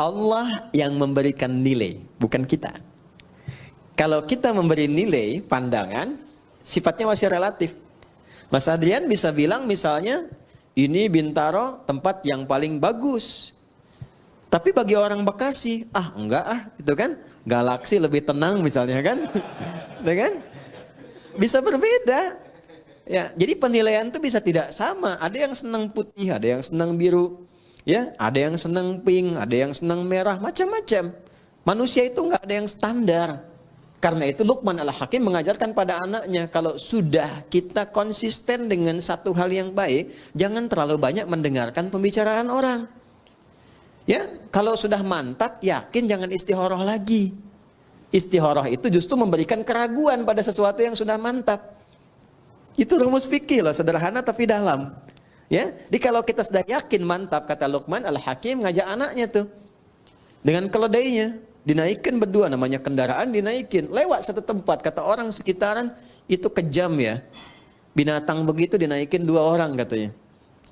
Allah yang memberikan nilai, bukan kita. Kalau kita memberi nilai, pandangan, sifatnya masih relatif. Mas Adrian bisa bilang misalnya, ini Bintaro tempat yang paling bagus. Tapi bagi orang Bekasi, enggak itu kan. Galaksi lebih tenang misalnya kan. Kan? Bisa berbeda. Ya, jadi penilaian itu bisa tidak sama. Ada yang senang putih, ada yang senang biru. Ya, ada yang senang pink, ada yang senang merah, macam-macam. Manusia itu enggak ada yang standar. Karena itu Luqman Al-Hakim mengajarkan pada anaknya, kalau sudah kita konsisten dengan satu hal yang baik, jangan terlalu banyak mendengarkan pembicaraan orang. Ya, kalau sudah mantap, yakin jangan istikharah lagi. Istikharah itu justru memberikan keraguan pada sesuatu yang sudah mantap. Itu rumus fikih loh, sederhana tapi dalam. Ya, jadi kalau kita sudah yakin mantap, kata Luqman Al-Hakim ngajak anaknya tuh dengan keledainya. Dinaikkan berdua, namanya kendaraan dinaikin. Lewat satu tempat, kata orang sekitaran, itu kejam ya. Binatang begitu dinaikin 2 orang katanya.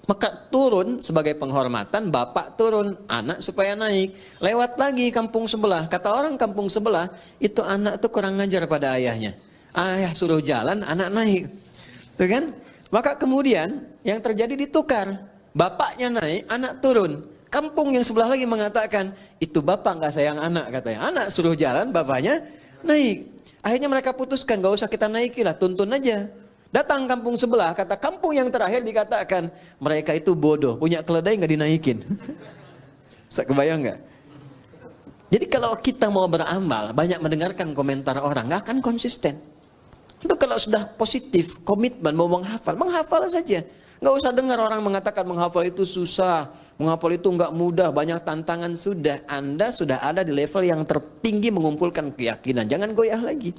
Maka turun sebagai penghormatan, bapak turun, anak supaya naik. Lewat lagi kampung sebelah. Kata orang kampung sebelah, itu anak tuh kurang ngajar pada ayahnya. Ayah suruh jalan, anak naik. Tuh kan? Maka kemudian yang terjadi ditukar. Bapaknya naik, anak turun. Kampung yang sebelah lagi mengatakan, itu bapak nggak sayang anak katanya. Anak suruh jalan, bapaknya naik. Akhirnya mereka putuskan, nggak usah kita naikilah, tuntun aja. Datang kampung sebelah, kata kampung yang terakhir dikatakan, mereka itu bodoh, punya keledai nggak dinaikin. Bisa kebayang nggak? Jadi kalau kita mau beramal, banyak mendengarkan komentar orang, nggak akan konsisten. Itu kalau sudah positif, komitmen mau menghafal saja. Nggak usah dengar orang mengatakan menghafal itu susah. Menghafal itu enggak mudah, banyak tantangan. Sudah, Anda sudah ada di level yang tertinggi mengumpulkan keyakinan. Jangan goyah lagi.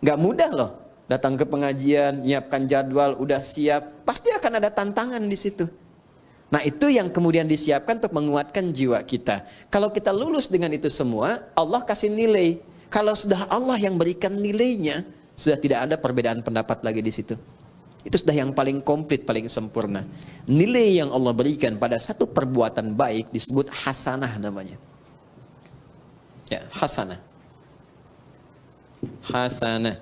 Enggak mudah loh. Datang ke pengajian, nyiapkan jadwal, udah siap. Pasti akan ada tantangan di situ. Nah itu yang kemudian disiapkan untuk menguatkan jiwa kita. Kalau kita lulus dengan itu semua, Allah kasih nilai. Kalau sudah Allah yang berikan nilainya, sudah tidak ada perbedaan pendapat lagi di situ. Itu sudah yang paling komplit, paling sempurna. Nilai yang Allah berikan pada satu perbuatan baik disebut hasanah namanya. Ya, hasanah. Hasanah.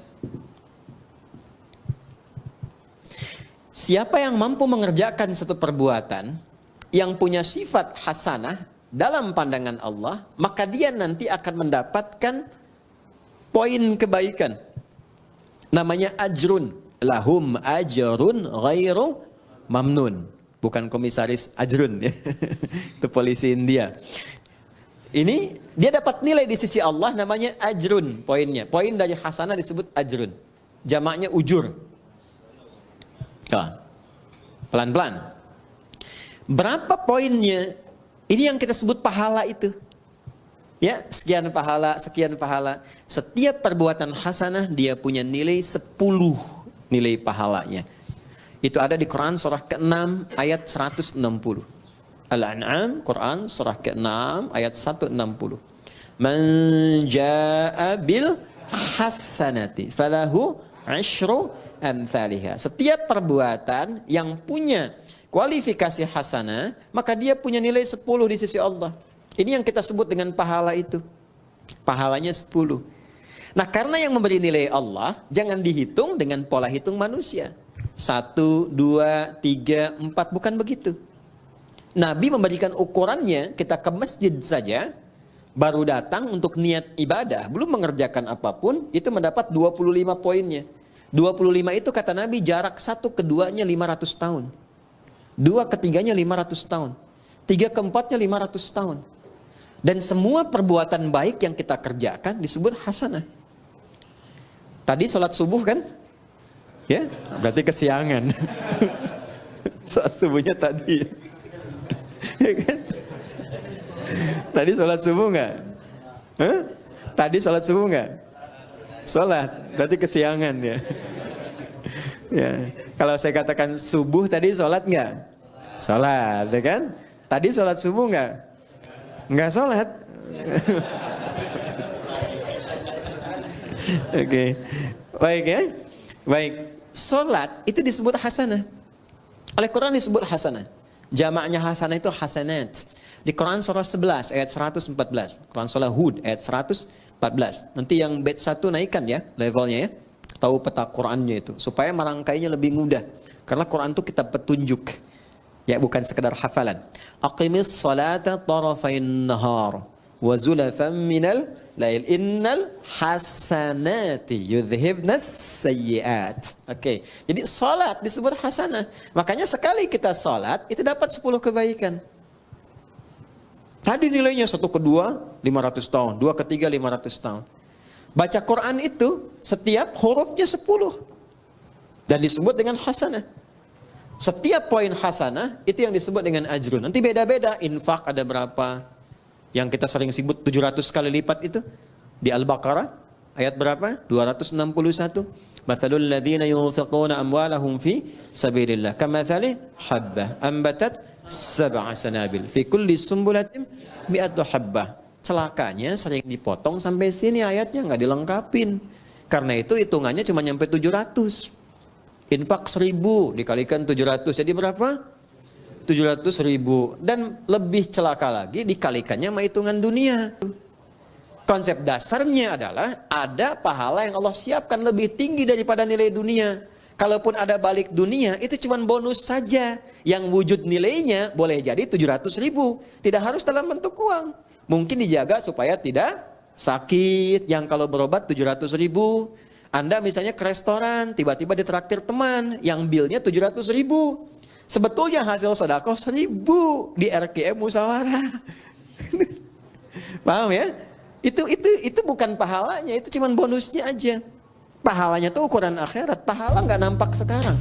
Siapa yang mampu mengerjakan satu perbuatan yang punya sifat hasanah dalam pandangan Allah, maka dia nanti akan mendapatkan poin kebaikan. Namanya ajrun. Lahum ajrun ghairu mamnun. Bukan komisaris ajrun ya. Itu polisi India. Ini dia dapat nilai di sisi Allah namanya ajrun poinnya. Poin dari hasanah disebut ajrun. Jamaknya ujur. Pelan-pelan. Berapa poinnya? Ini yang kita sebut pahala itu. Ya, sekian pahala, sekian pahala. Setiap perbuatan hasanah dia punya nilai 10 nilai pahalanya. Itu ada di Quran surah ke-6 ayat 160. Al-An'am, Quran surah ke-6 ayat 160. Man jaa'a bil hasanati falahu 'asyru amsalihha. Setiap perbuatan yang punya kualifikasi hasanah, maka dia punya nilai 10 di sisi Allah. Ini yang kita sebut dengan pahala itu. Pahalanya 10. Nah karena yang memberi nilai Allah, jangan dihitung dengan pola hitung manusia. 1, 2, 3, 4, bukan begitu. Nabi memberikan ukurannya, kita ke masjid saja, baru datang untuk niat ibadah, belum mengerjakan apapun, itu mendapat 25 poinnya. 25 itu kata Nabi jarak 1 ke 2-nya 500 tahun. 2 ke 3-nya 500 tahun. 3 ke 4-nya 500 tahun. Dan semua perbuatan baik yang kita kerjakan disebut hasanah. Tadi sholat subuh kan? Ya, berarti kesiangan. Sholat subuhnya tadi. Ya kan? Tadi sholat subuh nggak? Tadi sholat subuh nggak? Sholat, berarti kesiangan ya. Ya, kalau saya katakan subuh tadi sholat nggak? Sholat, ya kan? Tadi sholat subuh nggak? Nggak sholat. Oke, baik ya, baik. Sholat itu disebut hasanah. Oleh Quran disebut hasanah. Jamaknya hasanah itu hasanat. Di Quran surah 11 ayat 114. Quran surah Hud ayat 114. Nanti yang batch 1 naikkan ya levelnya ya. Tahu peta Qurannya itu. Supaya merangkainya lebih mudah. Karena Quran itu kitab petunjuk. Ya bukan sekedar hafalan. Aqimis salata tarafain nahar. Wa zulafan minal lail. Innal hasanati yudhibnas sayyiat. Oke. Jadi salat disebut hasanah. Makanya sekali kita salat itu dapat 10 kebaikan. Tadi nilainya 1 ke 2 500 tahun, 2 ke 3 500 tahun. Baca Quran itu setiap hurufnya 10 dan disebut dengan hasanah. Setiap poin hasanah itu yang disebut dengan ajrun. Nanti beda-beda, infak ada berapa? Yang kita sering sebut 700 kali lipat itu di Al-Baqarah ayat berapa? 261. Mathalul ladzina yunfiquna amwalahum fi sabilillah kamathali habbah ambatat sab'a sanabil fi kulli sumbulatin mi'atu habbah. Celakanya sering dipotong sampai sini ayatnya nggak dilengkapin. Karena itu hitungannya cuma nyampe 700. Infak 1000 dikalikan 700 jadi berapa? 700.000. Dan lebih celaka lagi dikalikannya sama hitungan dunia. Konsep dasarnya adalah ada pahala yang Allah siapkan lebih tinggi daripada nilai dunia. Kalaupun ada balik dunia, itu cuma bonus saja. Yang wujud nilainya boleh jadi 700.000. Tidak harus dalam bentuk uang. Mungkin dijaga supaya tidak sakit. Yang kalau berobat 700.000. Anda misalnya ke restoran, tiba-tiba ditraktir teman. Yang bilnya 700.000. Sebetulnya hasil sedekah 1.000 di RKM Musyawarah. Paham ya? Itu bukan pahalanya, itu cuma bonusnya aja. Pahalanya tuh ukuran akhirat, pahala nggak nampak sekarang.